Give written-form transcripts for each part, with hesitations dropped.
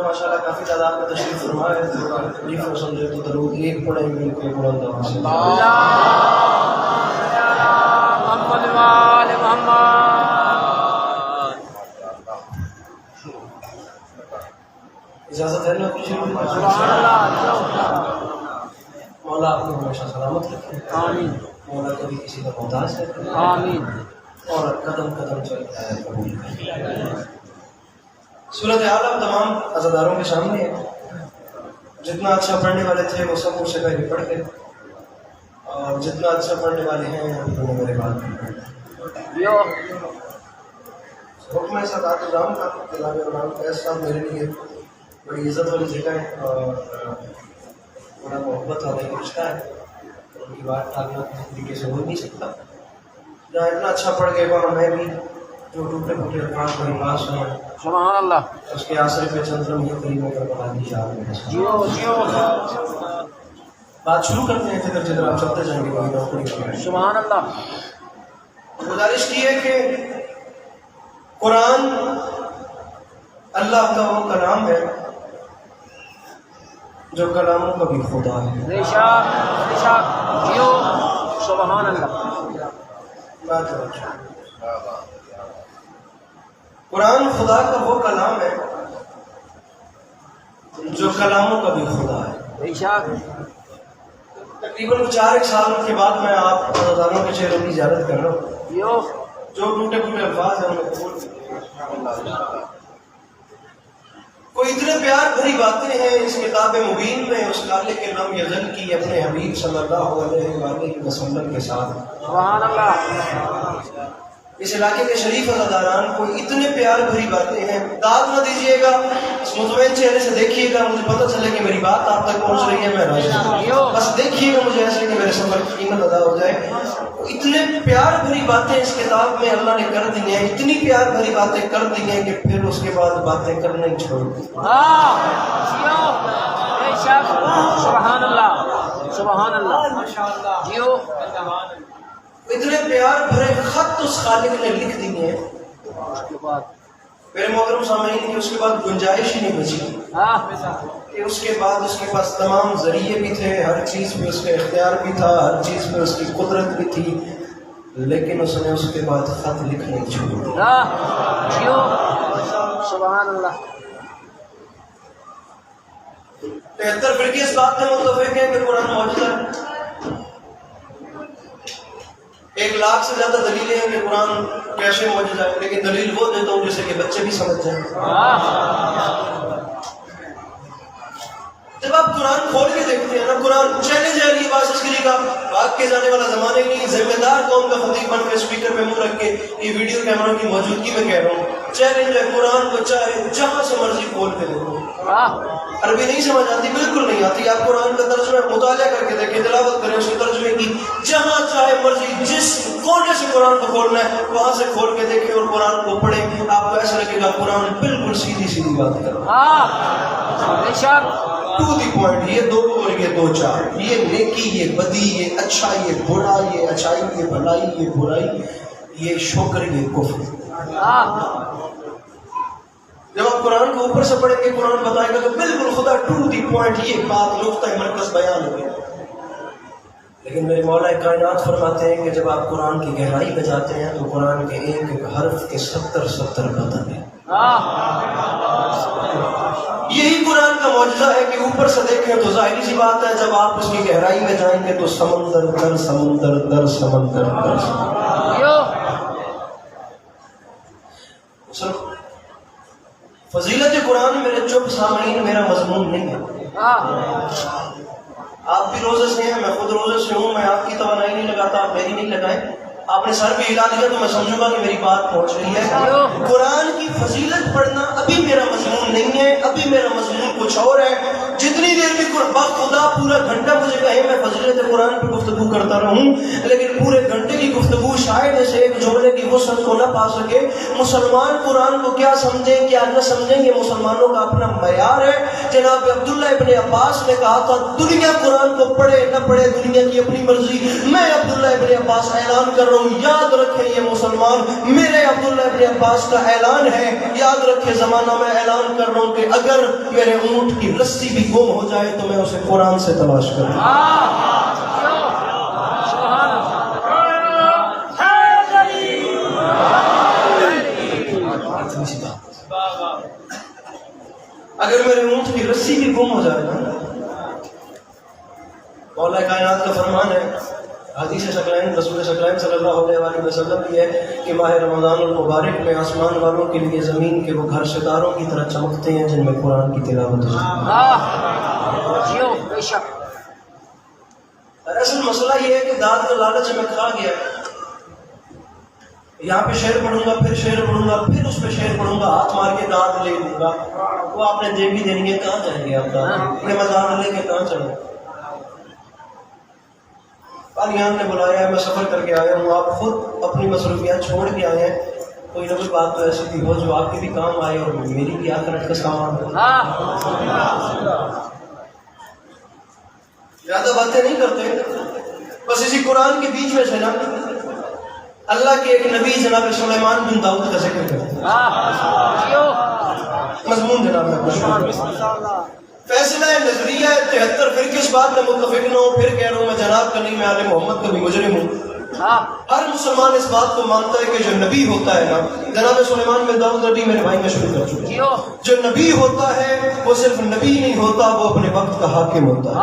ماشاءاللہ کافی تعداد میں تشریف فرما ہے. تکلیف نہ سمجھے تو درود ایک پڑھیں گے ان کے بلند آواز سے. محمد وآل محمد. اجازت ہے نا کچھ؟ سبحان اللہ. مولا آپ کو ہمیشہ سلامت رکھے. آمین. مولا کبھی کسی کا محتاج نہ کرے. آمین. اور قدم قدم چلتا ہے قبول کرے. صورت عالم تمام عزاداروں کے سامنے ہے. جتنا اچھا پڑھنے والے تھے وہ سب مجھ سے پہلے پڑھ گئے، اور جتنا اچھا پڑھنے والے ہیں انہوں نے میرے بعد بھی پڑھ یو حکم ہے سعادت الرام کا. جناب علامہ فیض صاحب میرے لیے بڑی عزت والی جگہ ہے اور بڑا محبت والا ایک رشتہ ہے. ان کی بات ٹالنا طریقے سے ہو نہیں سکتا. جہاں اتنا اچھا پڑھ گئے وہاں میں بھی جو ٹوٹے پھوٹے الفاظ میں پاس ہوں سبحان اللہ. اس کے آثر پہ چند لمحے کریموں کا بنا دی یاد میں. جیو جیو. بات شروع کرتے ہیں جدھر جدھر آپ چلتے جائیں گے وہیں نوکری کریں. سبحان اللہ. گزارش کی ہے کہ قرآن اللہ کا وہ کلام ہے جو کلاموں کا بھی خدا ہے. بے شک بے شک. جیو. سبحان اللہ. قرآن خدا کا وہ کلام ہے جو کلاموں کا بھی خدا ہے. بے شک. تقریباً 4 سال کے بعد میں آپ عزاداروں کے چہروں کی زیارت کر رہا ہوں. یو جو ٹوٹے پھوٹے الفاظ ہیں انہیں قبول. کوئی اتنے پیار بھری باتیں ہیں اس کتاب مبین میں اس خالق کے نام یزل کی اپنے حبیب صلی اللہ علیہ وآلہ وسلم کے ساتھ. سبحان اللہ. اس علاقے کے شریف عزاداران کو اتنے پیار بھری باتیں ہیں. داد نہ دیجیے گا، اس مطمئن چہرے سے دیکھیے گا، مجھے پتہ چلے کہ میری بات آپ تک پہنچ رہی ہے. میں راضی ہوں. بس دیکھیے گا مجھے ایسے کہ میرے سفر کی قیمت ادا ہو جائے. اتنے پیار بھری باتیں اس کتاب میں اللہ نے کر دی ہیں، اتنی پیار بھری باتیں کر دی ہیں کہ پھر اس کے بعد باتیں کرنا ہی چھوڑ دی. جیو. بے شک. سبحان اللہ. سبحان اللہ. جیو. اتنے پیار بھرے خط اس خالق نے لکھ دیے ہیں اس کے بعد میرے محترم سامعین کہ اس کے بعد گنجائش ہی نہیں بچی کہ اس کے بعد اس کے پاس تمام ذریعے بھی تھے، ہر چیز پہ اس کا اختیار بھی تھا، ہر چیز پہ اس کی قدرت بھی تھی، لیکن اس نے اس کے بعد خط لکھنے چھوڑ دیا. جیو. سبحان اللہ. 73 فرقے اس بات میں متفق ہیں کہ قرآن معجزہ ہے. 1 لاکھ سے زیادہ دلیلیں ہیں کہ قرآن کیسے معجزہ ہے، لیکن دلیل وہ دیتا ہوں جسے کہ بچے بھی سمجھ جائیں. جب آپ قرآن کھول کے دیکھتے ہیں نا، قرآن چیلنج ہے علی عباس عسکری کا، بھاگ کے جانے والا زمانے نہیں، ذمہ دار قوم کا خطیب بن کے اسپیکر پہ منہ رکھ کے یہ ویڈیو کیمروں کی موجودگی میں کہہ رہا ہوں، چیلنج ہے قرآن کو چاہے جہاں سے مرضی کھول کے دیکھو. عربی نہیں سمجھ آتی، بالکل نہیں آتی، آپ قرآن کا ترجمہ مطالعہ کر کے دیکھیں، تلاوت کریں اس کے ترجمے کی، جہاں چاہے مرضی جس کونے سے قرآن کو کھولنا ہے وہاں سے کھول کے دیکھیں اور قرآن کو پڑھیں. آپ کو ایسا لگے گا قرآن بالکل سیدھی سیدھی بات کر رہا ہے. To the point. یہ 2 اور یہ 2 4، یہ نیکی، یہ بدی، یہ اچھا، یہ برا، یہ اچھائی، یہ بھلائی، یہ برائی، یہ شکر، یہ کفر. جب آپ قرآن کو اوپر سے پڑھیں گے قرآن بتائے گا تو بالکل خدا ٹو دی پوائنٹ یہ بات نقطہ مرکز بیان ہوگی. لیکن میرے مولا کائنات فرماتے ہیں کہ جب آپ قرآن کی گہرائی میں جاتے ہیں تو قرآن کے ایک ایک حرف کے 70 قدم ہیں. یہی قرآن کا معجزہ ہے کہ اوپر سے دیکھیں تو ظاہری سی بات ہے، جب آپ اس کی گہرائی میں جائیں گے تو سمندر در سمندر در سمندر در سمندر. فضیلت قرآن میرے چپ سامعین میرا مضمون نہیں ہے. آپ بھی روزے سے ہیں، میں خود روزے سے ہوں، میں آپ کی توانائی نہیں لگاتا، آپ میری نہیں لگائیں. آپ نے سر بھی ہلا دیا تو میں سمجھوں گا کہ میری بات پہنچ رہی ہے. قرآن کی فضیلت پڑھنا ابھی میرا مضمون نہیں ہے، ابھی میرا مضمون کچھ اور ہے. جتنی دیر بھی خدا پورا گھنٹہ مجھے کہے میں فضیلت قرآن پہ گفتگو کرتا رہوں، لیکن پورے گھنٹے کی گفتگو شاید ایسے ایک جملے کی وسعت کو نہ پا سکے. مسلمان قرآن کو کیا سمجھیں کیا نہ سمجھیں، یہ مسلمانوں کا اپنا معیار ہے. جناب عبداللہ ابن عباس نے کہا تھا دنیا قرآن کو پڑھے نہ پڑھے دنیا کی اپنی مرضی، میں عبداللہ ابن عباس اعلان کر رہا ہوں، یاد رکھیں یہ مسلمان، میرے عبداللہ ابن عباس کا اعلان ہے، یاد رکھے زمانہ میں اعلان کر رہا ہوں کہ اگر میرے اونٹ کی رسی بھی گم ہو جائے تو میں اسے قرآن سے تلاش کروں. اگر میرے اونٹ کی رسی بھی گم ہو جائے نا، مولا کائنات کا فرمان ہے، حدیث شکلین رسول شکلین صلی اللہ علیہ وسلم کی ہے کہ ماہ رمضان المبارک میں آسمان والوں کے لیے زمین کے وہ گھر ستاروں کی طرح چمکتے ہیں جن میں قرآن کی تلاوت ہوتی ہے. اصل مسئلہ یہ ہے کہ داد کا لالچ میں کھا گیا. یہاں پہ شعر پڑھوں گا، پھر شعر پڑھوں گا، پھر اس پہ شعر پڑھوں گا، ہاتھ مار کے داد لے لوں گا. وہ آپ نے دے بھی دینی ہے، کہاں جائیں گے آپ داد میں داد لے کے کہاں چلیں؟ پالیان نے بلایا ہے، میں سفر کر کے آیا ہوں، آپ خود اپنی مصروفیات چھوڑ کے آئے ہیں، کوئی نہ کوئی بات تو ایسی بھی ہو جو آپ کے بھی کام آئے اور میری بھی آخرت کا سامان ہو. زیادہ باتیں نہیں کرتے، بس اسی قرآن کے بیچ میں سے نا اللہ کے ایک نبی جناب سلیمان بن داؤد کا ذکر کرتے ہیں. مضمون جناب میں فیصلہ نظریہ 73 پھر کس بات میں متفق نہ ہوں، پھر کہہ رہا ہوں میں جناب کا نہیں، میں آل محمد کا بھی مجرم ہوں. ہر مسلمان اس بات کو مانتا ہے کہ جو نبی ہوتا ہے نا، جناب سلیمان بن داؤد نبی میرے بھائی میں شروع کر چکے، جو نبی ہوتا ہے وہ صرف نبی نہیں ہوتا، وہ اپنے وقت کا حاکم ہوتا ہے.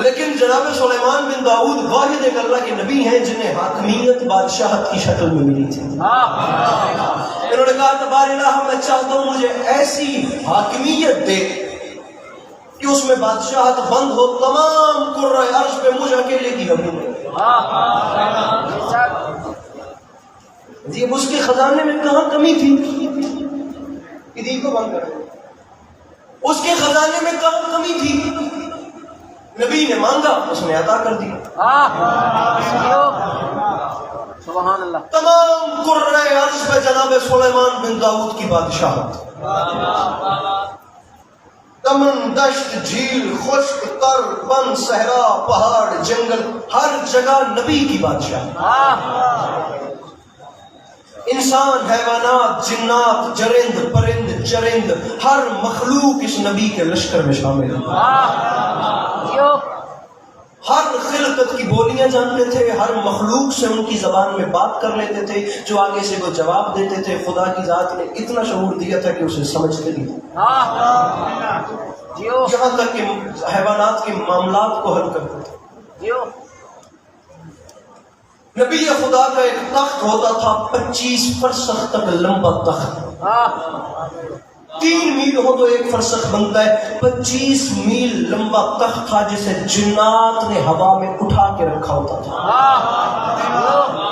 لیکن جناب سلیمان بن داؤد واحد ایک اللہ کے نبی ہیں جنہیں حاکمیت بادشاہت کی شکل میں ملی تھی. انہوں نے کہا تبار الہ میں چاہتا ہوں مجھے ایسی حاکمیت دے کہ اس میں بادشاہت بند ہو، تمام قرۂ عرش پہ مجھ اکیلے کی حکومت. جی اس کے خزانے میں کہاں کمی تھی کہ دین کو بند کر، اس کے خزانے میں کہاں کمی تھی؟ نبی نے مانگا اس نے عطا کر دیا. سبحان اللہ. تمام قرۂ عرش پہ جناب سلیمان بن داؤد کی بادشاہت، دمن دشت جھیل خشک تر بن صحرا پہاڑ جنگل ہر جگہ نبی کی بادشاہت. انسان حیوانات جنات جرند پرند چرند ہر مخلوق اس نبی کے لشکر میں شامل ہے. ہر خلقت کی بولیاں جانتے تھے، ہر مخلوق سے ان کی زبان میں بات کر لیتے تھے، جو آگے سے وہ جواب دیتے تھے. خدا کی ذات نے اتنا شعور دیا تھا کہ اسے سمجھتے نہیں تھے، یہاں تک کہ حیوانات کے معاملات کو حل کرتے تھے. نبی خدا کا ایک تخت ہوتا تھا 25 فرسخ تک لمبا تخت، 3 میل ہو تو 1 فرسخ بنتا ہے، 25 میل لمبا تخت تھا جسے جنات نے ہوا میں اٹھا کے رکھا ہوتا تھا،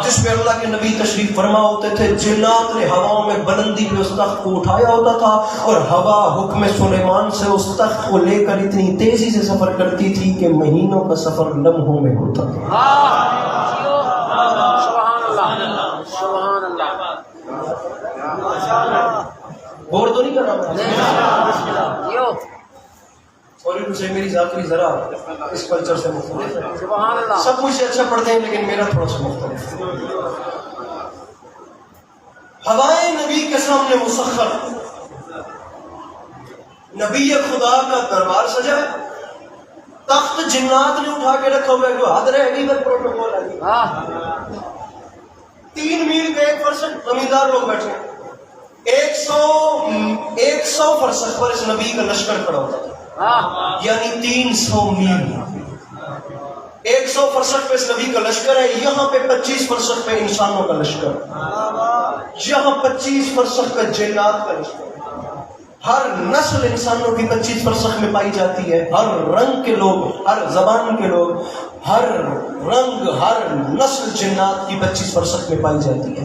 جس پہ اللہ کے نبی تشریف فرما ہوتے تھے. جنات نے ہواؤں میں بلندی پہ اس تخت کو اٹھایا ہوتا تھا اور ہوا حکم سلیمان سے اس تخت کو لے کر اتنی تیزی سے سفر کرتی تھی کہ مہینوں کا سفر لمحوں میں ہوتا تھا. غور تو نہیں کر رہا سوری ٹو سے میری ذاتی ذرا اس کلچر سے مختلف ہے. سب مجھ سے اچھا پڑھتے ہیں لیکن میرا تھوڑا سا مختلف ہے. ہوائیں نبی کے سامنے مسخر، نبی خدا کا دربار سجا ہے، تخت جنات نے اٹھا کے رکھا ہوا ہے، جو حد رہے گی پر پروٹوکول ہے. 3 میل کا 1 فرسخ زمیندار لوگ بیٹھے ہیں، 100 فرسخ پر اس نبی کا لشکر کھڑا ہوتا تھا، یعنی 300 میل. 100 فرسخ پہ اس نبی کا لشکر ہے، یہاں پہ 25 فرسخ پہ انسانوں کا لشکر، یہاں 25 فرسخ کا جنات کا لشکر. ہر نسل انسانوں کی 25 فرسخ میں پائی جاتی ہے، ہر رنگ کے لوگ، ہر زبان کے لوگ، ہر رنگ ہر نسل جنات کی 25 فرسخ میں پائی جاتی ہے.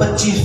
25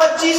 25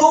2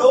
2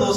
2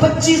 25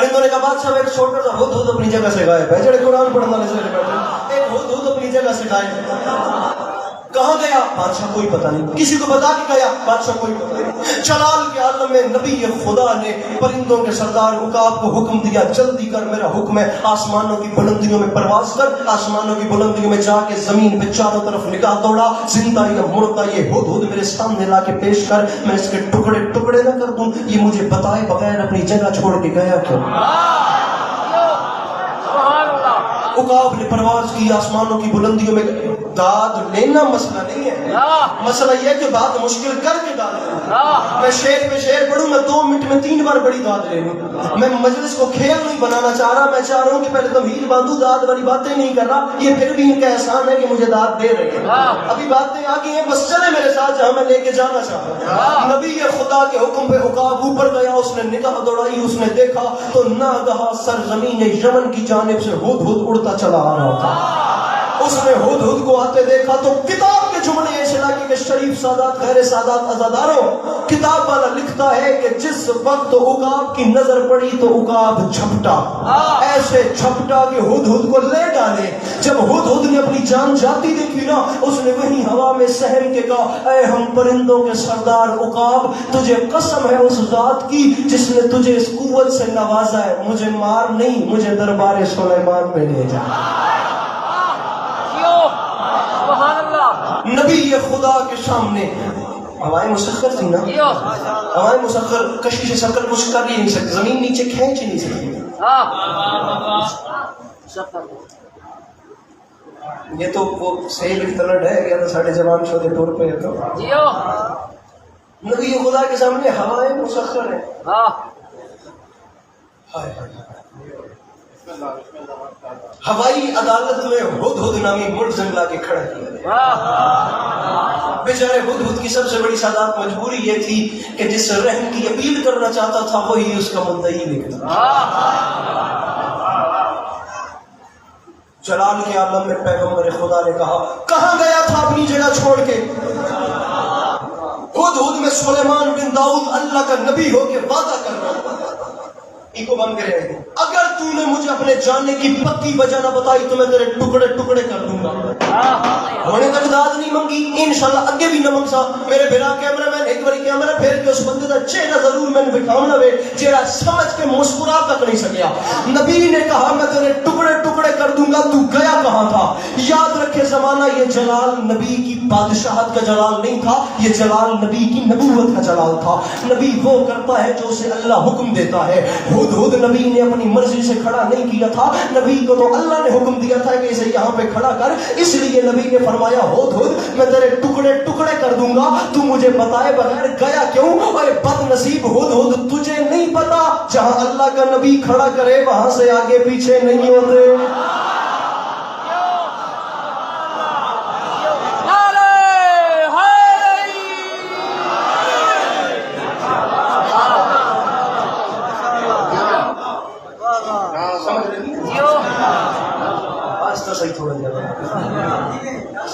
پرندوں نے کہا بادشاہ ایک چھوٹا سا ہدہد اپنی جگہ سے غائب ہے، جڑے قرآن پڑھنے والے سے بیٹھے، ایک ہدہد اپنی جگہ سے غائب ہے، کہاں گیا؟ بادشاہ کوئی پتہ نہیں، کسی کو بتا کے گیا؟ بادشاہ کوئی پتہ نہیں۔ جلال کے عالم میں نبی خدا نے پرندوں کے سردار عقاب کو حکم دیا، جلدی کر، میرا حکم ہے، آسمانوں کی بلندیوں میں پرواز کر، آسمانوں کی بلندیوں میں جا کے زمین پہ چاروں طرف نگاہ دوڑا، زندہ یا مردہ یہ ہدہد میرے سامنے لا کے پیش کر، میں اس کے ٹکڑے ٹکڑے نہ کر دوں، یہ مجھے بتائے بغیر اپنی جگہ چھوڑ کے گیا کیوں؟ عقاب نے پرواز کی آسمانوں کی بلندیوں میں، داد لینا مسئلہ نہیں ہے، مسئلہ یہ ہے کہ بات مشکل کر کے داد لینا۔ میں شعر پہ شعر پڑھوں، میں 2 منٹ میں 3 بار بڑی داد لے لوں، میں مجلس کو کھیل نہیں بنانا چاہ رہا، میں چاہ رہا ہوں کہ پہلے تمہید باندھوں، داد والی باتیں نہیں کر رہا، یہ پھر بھی ان کا احسان ہے کہ مجھے داد دے رہے ہیں، ابھی باتیں آگے ہیں، بس چلے میرے ساتھ جہاں میں لے کے جانا چاہ رہا ہوں۔ نبی خدا کے حکم پہ عقاب اوپر گیا، اس نے نگاہ دوڑائی، اس نے دیکھا تو ناگہاں سرزمین یمن کی جانب سے ہدہد اڑتا چلا آ رہا تھا۔ اس نے ہدہد کو آتے دیکھا تو کتاب کے جملے اس علاقے کے شریف سادات غیر سادات عزاداروں، کتاب والا لکھتا ہے کہ جس وقت عقاب کی نظر پڑی تو عقاب جھپٹا، ایسے جھپٹا کہ ہدہد کو لے ڈالے۔ جب ہدہد نے اپنی جان جاتی دیکھی نا، اس نے وہیں ہوا میں سہم کے کہا، اے ہم پرندوں کے سردار عقاب، تجھے قسم ہے اس ذات کی جس نے تجھے اس قوت سے نوازا ہے، مجھے مار نہیں، مجھے دربار سلیمان میں لے جا۔ نبی خدا کے سامنے ہوائیں مسخر تھی نا، ہوائیں مسخر، کشش سکر کچھ کر ہی نہیں سکتی، زمین نیچے کھینچ ہی نہیں سکتی۔ یہ تو وہ سیل کی طرح ڈہ گیا تھا ساڑھے جوان چھوٹے طور پہ، تو نبی خدا کے سامنے ہوائیں مسخر ہیں۔ ہوائی عدالت میں ہدہد نامی ملزم لا کے کھڑا کیا۔ بیچارے ہدہد کی سب سے بڑی سادات مجبوری یہ تھی کہ جس رحم کی اپیل کرنا چاہتا تھا وہی اس کا مدعی نکلا۔ جلال کے عالم میں پیغمبر خدا نے کہا، کہاں گیا تھا اپنی جگہ چھوڑ کے؟ ہدہد میں سلیمان بن داؤد اللہ کا نبی ہو کے وعدہ کر رہا تھا، کو بند کرے، اگر تو نے مجھے اپنے جاننے کی پکی وجہ نہ بتائی تو میں تیرے ٹکڑے ٹکڑے کر دوں گا۔ ہونے تک داد نہیں منگی، انشاءاللہ اگے بھی نہ منگسا۔ میرے بھرا کیمرہ مین ایک باری کیمرہ پھیر کے اس بندے کا چہرہ ضرور میں نے دکھاؤنا وے جیڑا سمجھ کے مسکرا تک نہیں سکیا۔ نبی نے کہا میں تیرے ٹکڑے ٹکڑے کر دوں گا، تو گیا کہاں تھا؟ یاد رکھے زمانہ یہ جلال نبی کی بادشاہت کا جلال نہیں تھا، یہ جلال نبی کی نبوت کا جلال تھا۔ نبی وہ کرتا ہے جو اسے اللہ حکم دیتا ہے۔ ہدہد نبی نے اپنی مرضی سے کھڑا نہیں کیا تھا، نبی کو تو اللہ نے حکم دیا تھا کہ اسے یہاں پہ کھڑا کر، اس لیے نبی نے فرمایا ہدہد میں تیرے ٹکڑے ٹکڑے کر دوں گا، تو مجھے بتائے بغیر گیا کیوں؟ اور بد نصیب ہدہد تجھے نہیں پتا جہاں اللہ کا نبی کھڑا کرے وہاں سے آگے پیچھے نہیں ہوتے۔ صحیح تھوڑا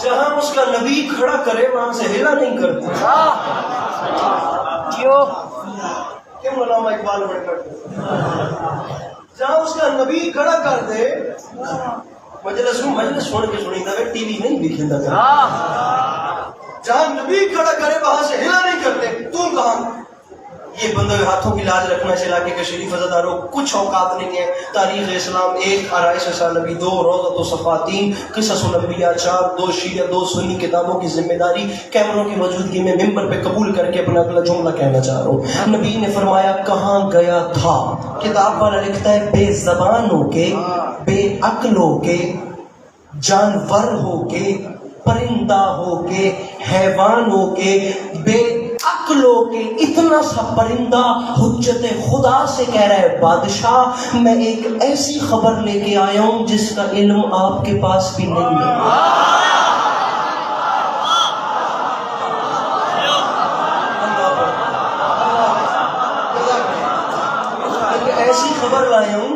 جہاں اس کا نبی کھڑا کرے وہاں سے ہلا نہیں کرتے۔ کیوں علامہ اقبال بڑے کرتے؟ جہاں اس کا نبی کھڑا کر دے، مجلس سن کے سنی تھا، ٹی وی نہیں دیکھیں تھا، جہاں نبی کھڑا کرے وہاں سے ہلا نہیں کرتے۔ تم کہاں؟ یہ بندے ہاتھوں کی لاج رکھنا اس علاقے کے شریف عزاداروں کچھ اوقات نہیں ہے۔ تاریخ اسلام 1 آرائش سال نبی 2 روضۃ الصفا 3 قصص الانبیاء 4 2 شیعہ 2 سنی کتابوں کی ذمہ داری کیمروں کی موجودگی میں ممبر پہ قبول کر کے اپنا اگلا جملہ کہنا چاہ رہا ہوں۔ نبی نے فرمایا کہاں گیا تھا؟ کتاب والا لکھتا ہے بے زبان ہو کے، بے عقل ہو کے، جانور ہو کے، پرندہ ہو کے، حیوان ہو کے، بے عقل ہو کے، اتنا سا پرندہ حجت خدا سے کہہ رہا ہے بادشاہ میں ایک ایسی خبر لے کے آیا ہوں جس کا علم آپ کے پاس بھی نہیں ہے۔ ایسی خبر لایا ہوں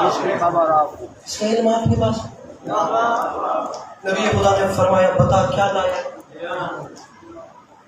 اس کا علم آپ کے پاس۔ نبی خدا نے فرمایا بتا کیا لایا؟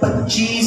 25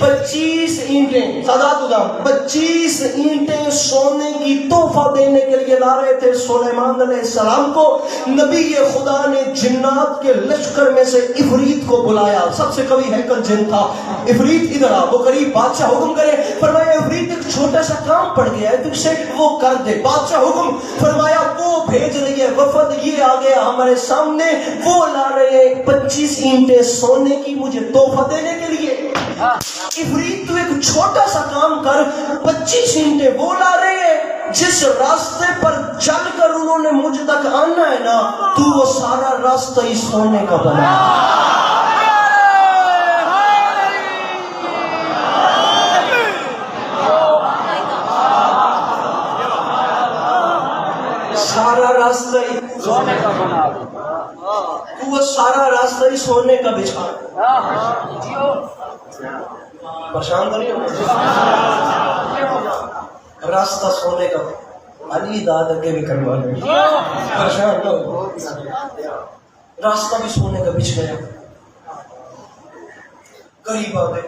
25 اینٹیں سادات ادام 25 اینٹیں سونے کی تحفہ دینے کے لیے لا رہے تھے سلیمان علیہ السلام کو. نبی خدا نے جنات کے لشکر میں سے عفریت کو بلایا. سب سے قوی ہیکل جن تھا. عفریت ادھر آ. وہ قریب بادشاہ حکم کرے. فرمایا عفریت ایک چھوٹا سا کام پڑ گیا ہے تجھ سے, وہ کر دے. بادشاہ حکم فرمایا وہ بھیج رہی ہے وفد, یہ آ گیا ہمارے سامنے, وہ لا رہے ہیں 25 اینٹیں سونے کی مجھے تحفہ دینے کے لیے. عفریت تو ایک چھوٹا سا کام کر, 25 اینٹیں وہ لا رہے ہیں. جس راستے پر چل کر انہوں نے مجھ تک آنا ہے نا, تو وہ سارا راستہ ہی سونے کا بنا. سارا راستہ ہی سونے کا بنا دو. تو وہ سارا راستہ ہی سونے کا بچھا. پریشان تو نہیں ہو, راستہ سونے کا. علی داد کے بھی کروا لیں, پریشان نہ ہو. راستہ بھی سونے کا بچھ گیا. قریب آ گئے.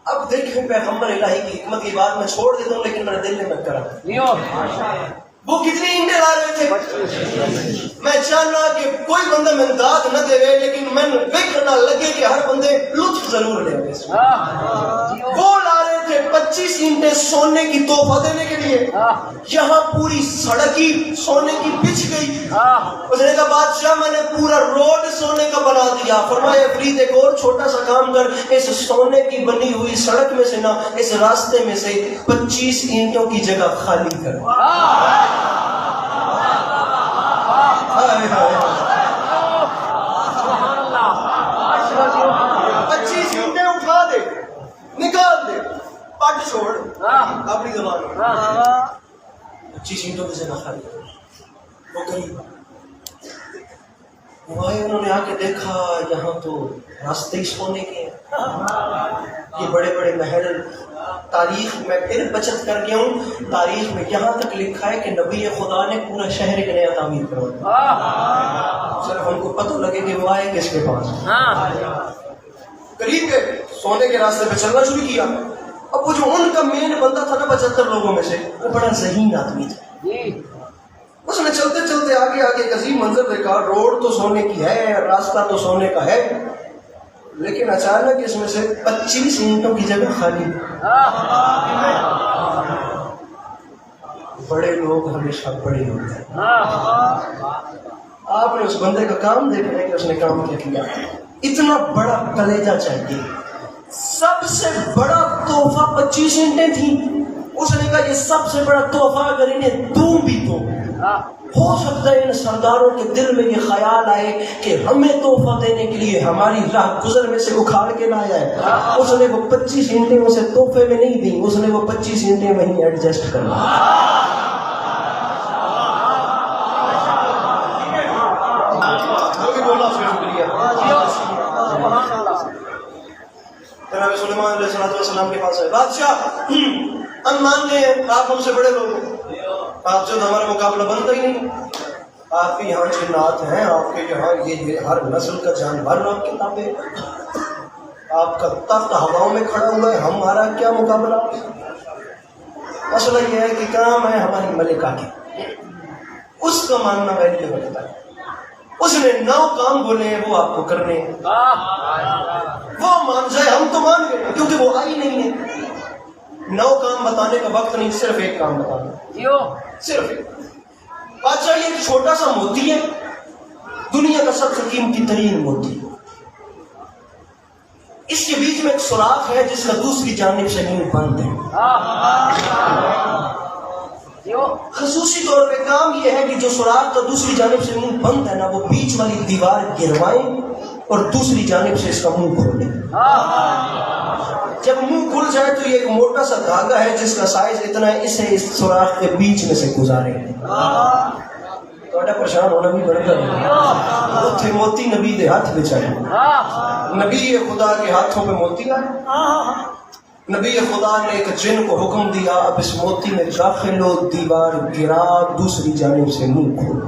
اب دیکھیں پیغمبر الہی کی حکمت کی بات میں چھوڑ دیتا ہوں, لیکن میرے دل نے مت کرا. وہ کتنی اینٹیں لا رہے تھے. میں چاہنا کہ کوئی بندہ امداد نہ دے, لیکن میں دیکھنا لگے کہ ہر بندے لطف ضرور لے گے. وہ لا رہے تھے 25 اینٹیں سونے کی تحفہ دینے کے لیے. یہاں پوری سڑک ہی سونے کی بچھ گئی. اس نے کہا بادشاہ میں نے پورا روڈ سونے کا بنا دیا. فرمایا عفریت ایک اور چھوٹا سا کام کر, اس سونے کی بنی ہوئی سڑک میں سے نا, اس راستے میں سے 25 اینٹوں کی جگہ خالی کر. 25 اینٹیں اٹھا دے, نکال دے, پٹ چھوڑ اپنی زبان میں. 25 اینٹوں کی جگہ خالی کر. وہ قریب وہاں انہوں نے آ کے دیکھا یہاں تو راستے ہی سونے کے ہیں. یہ بڑے بڑے محل. تاریخ میں پھر بچت کر گیا ہوں, تاریخ میں یہاں تک لکھا ہے کہ نبی خدا نے پورا شہر ایک نیا تعمیر کروایا, صرف ان کو پتہ لگے کہ وہ آئے کس کے پاس. قریب کے سونے کے راستے پہ چلنا شروع کیا. اب وہ جو ان کا مین بندہ تھا نا 75 لوگوں میں سے, وہ بڑا ذہین آدمی تھا. اس نے چلتے چلتے آگے آگے ایک عظیم منظر دیکھا. روڈ تو سونے کی ہے, راستہ تو سونے کا ہے, لیکن اچانک اس میں سے 25 اینٹوں کی جگہ خالی. بڑے لوگ ہمیشہ بڑے ہوتے ہیں. آپ نے اس بندے کا کام دیکھ رہے کہ اس نے کام کیا کیا. اتنا بڑا کلیجہ چاہیے. سب سے بڑا تحفہ 25 اینٹیں تھیں. اس نے کہا یہ سب سے بڑا تحفہ اگر انہیں دوں بھی تو ہو سکتا ہے ان سرداروں کے دل میں یہ خیال آئے کہ ہمیں تحفہ دینے کے لیے ہماری راہ گزر میں سے اکھاڑ کے لایا ہے. اس نے وہ 25 اینٹیں اسے تحفے میں نہیں دیں, اس نے وہ 25 اینٹیں وہیں ایڈجسٹ کر لی. جناب سلیمان علیہ السلام کے پاس ہے. بادشاہ ہم مان لیں آپ ہم سے بڑے لوگ ہیں, آپ جو ہمارا مقابلہ بنتا ہی نہیں. آپ کے یہاں جنات ہیں, آپ کے یہاں یہ ہر نسل کا جانور آپ کے تابع, آپ کا تخت ہواؤں میں کھڑا ہوا ہے, ہمارا کیا مقابلہ. مسئلہ یہ ہے کہ کام ہے ہماری ملکہ کی, اس کا ماننا ویلیو بنتا ہے. اس نے 9 کام بولے ہیں وہ آپ کو کرنے ہیں. وہ مان جائے ہم تو مان گئے کیونکہ وہ آئی نہیں ہے. 9 کام بتانے کا وقت نہیں, صرف 1 کام بتانا, صرف 1. بادشاہ یہ ایک چھوٹا سا موتی ہے, دنیا کا سب سے قیمتی ترین موتی. اس کے بیچ میں ایک سوراخ ہے جس کا دوسری جانب سے منہ بند ہے. خصوصی طور پہ کام یہ ہے کہ جو سوراخ کا دوسری جانب سے منہ بند ہے نا, وہ بیچ والی دیوار گروائیں اور دوسری جانب سے اس کا منہ کھولیں. جب منہ کھل جائے تو یہ ایک موٹا سا دھاگا ہے جس کا سائز اتنا ہے, اسے اس سوراخ کے بیچ میں سے گزاریں. پریشان ہونا بھی بڑھتا ہے. وہ تھے موتی نبی کے ہاتھ میں چاہے, نبی خدا کے ہاتھوں پہ موتی آئے. نبی خدا نے ایک جن کو حکم دیا اب اس موتی میں داخل ہو, دیوار گرا, دوسری جانب سے منہ کھولو.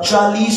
40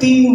3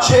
6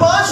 5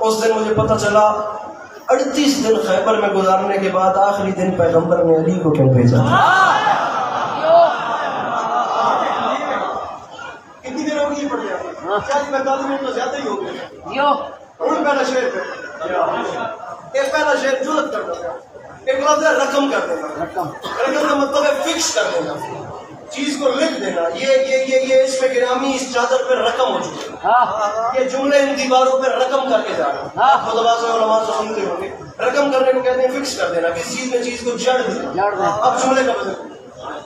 اس دن مجھے پتہ چلا 38 دن خیبر میں گزارنے کے بعد آخری دن پیغمبر نے علی کو کیوں بھیجا تھا. کتنی دیر ہو گئی پڑھ گیا 40-45 منٹ تو زیادہ ہی ہو گئے. پہلا شعر ایک پہلا شعر جرت کر دینا. ایک لفظ ہے رقم کر دینا. رقم کا مطلب ہے فکس کر دینا, چیز کو لکھ دینا. یہ اس میں گرامی اس چادر پہ رقم ہو چکی ہے. یہ جملے ان دیواروں پہ رقم کر کے جا رہے ہیں. خدا سے علماء سے سنتے ہوں گے رقم کرنے کو کہتے ہیں فکس کر دینا, کسی چیز میں چیز کو جڑ دینا. اب جملے کا بدل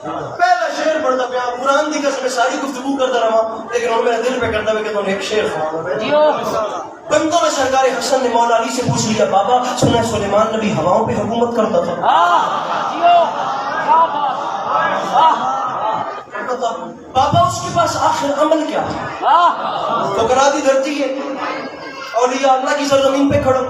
پہلا شعر پڑھتا پیا قرآن دی قسم ساری گفتگو کرتا رہا, لیکن اور میرے دل پہ کرتا ہے کہ تم ایک شعر سنا. بندوں میں سرکار حسن نے مولا علی سے پوچھ لیا, بابا سنا سلیمان نبی ہواؤں پہ حکومت کرتا تھا. بابا اس کے پاس آخر عمل کیا تھا؟ تو کرا دی دھرتی ہے, اولیاء اللہ کی سرزمین پہ کھڑا,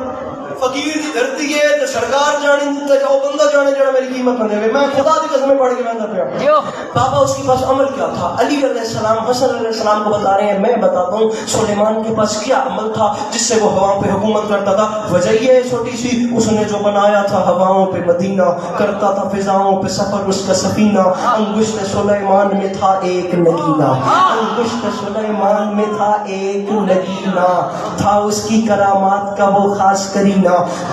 فقیر دی دھرتی ہے تو سرکار جانے او بندہ جانے جانا میری قیمت نہ دے. میں خدا دی قسمیں پڑھ کے میں پیا بابا اس کے پاس عمل کیا تھا؟ علی علیہ السلام حسن علیہ السلام کو بتا رہے ہیں, میں بتاتا ہوں سلیمان کے پاس کیا عمل تھا جس سے وہ ہواؤں پہ حکومت کرتا تھا. وجہ یہ ہے چھوٹی سی, اس نے جو بنایا تھا ہواؤں پہ مدینہ, کرتا تھا فضاؤں پہ سفر اس کا سفینہ. انگشت سلیمان میں تھا ایک نگینہ, انگشت سلیمان میں تھا ایک نگینہ, تھا اس کی کرامات کا وہ خاص کرینہ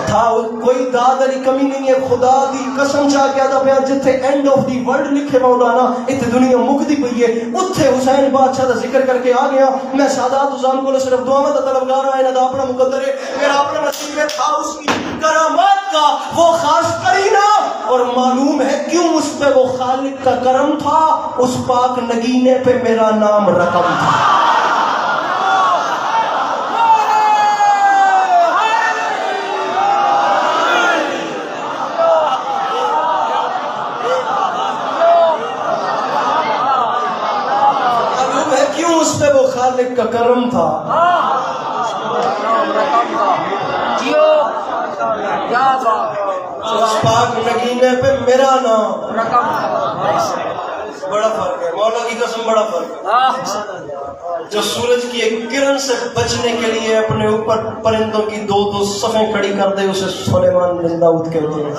تھا. کوئی داد علی کمی نہیں ہے, خدا دی قسم چاہ کے آتا پیا جتھے اینڈ آف دی ورلڈ لکھے مولانا اتنے دنیا مکدی پئی ہے, اتھے حسین بادشاہ دا ذکر کر کے آ گیا. میں سادات حسام کو صرف دعا دا طلبگار آئے نہ اپنا مقدر ہے, میرا اپنا نصیب ہے, تھا اس کی کرامات کا وہ خاص کرینہ. اور معلوم ہے کیوں اس پہ وہ خالق کا کرم تھا, اس پاک نگینے پہ میرا نام رقم تھا. خالق کا کرم تھا. اس پاک نگینے پہ میرا نام. بڑا فرق ہے, مولا کی قسم بڑا فرق ہے. جو سورج کی ایک کرن سے بچنے کے لیے اپنے اوپر پرندوں کی دو صفیں کھڑی کر دے, اسے سلیمان بن داؤد کہتے ہیں.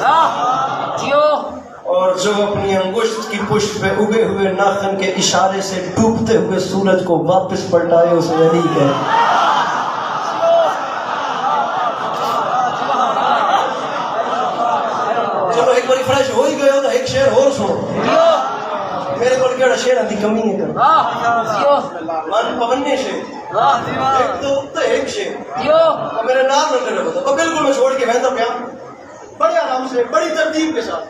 اور جو اپنی انگشت کی پشت پہ اگے ہوئے ناخن کے اشارے سے ڈوبتے ہوئے سورج کو واپس پلٹائے, اسے علی کہتے ہیں. چلو ایک بار فریش ہو ہی گئے ہو تو ایک شعر اور سنو. میرے کو کیڑا شعر دی کمی نہیں کر من پونے شعر ایک تو ایک شعر میرے نام نہ کرے ہوتا تو بالکل میں چھوڑ کے بہتا پیا بڑے آرام سے بڑی ترتیب کے ساتھ.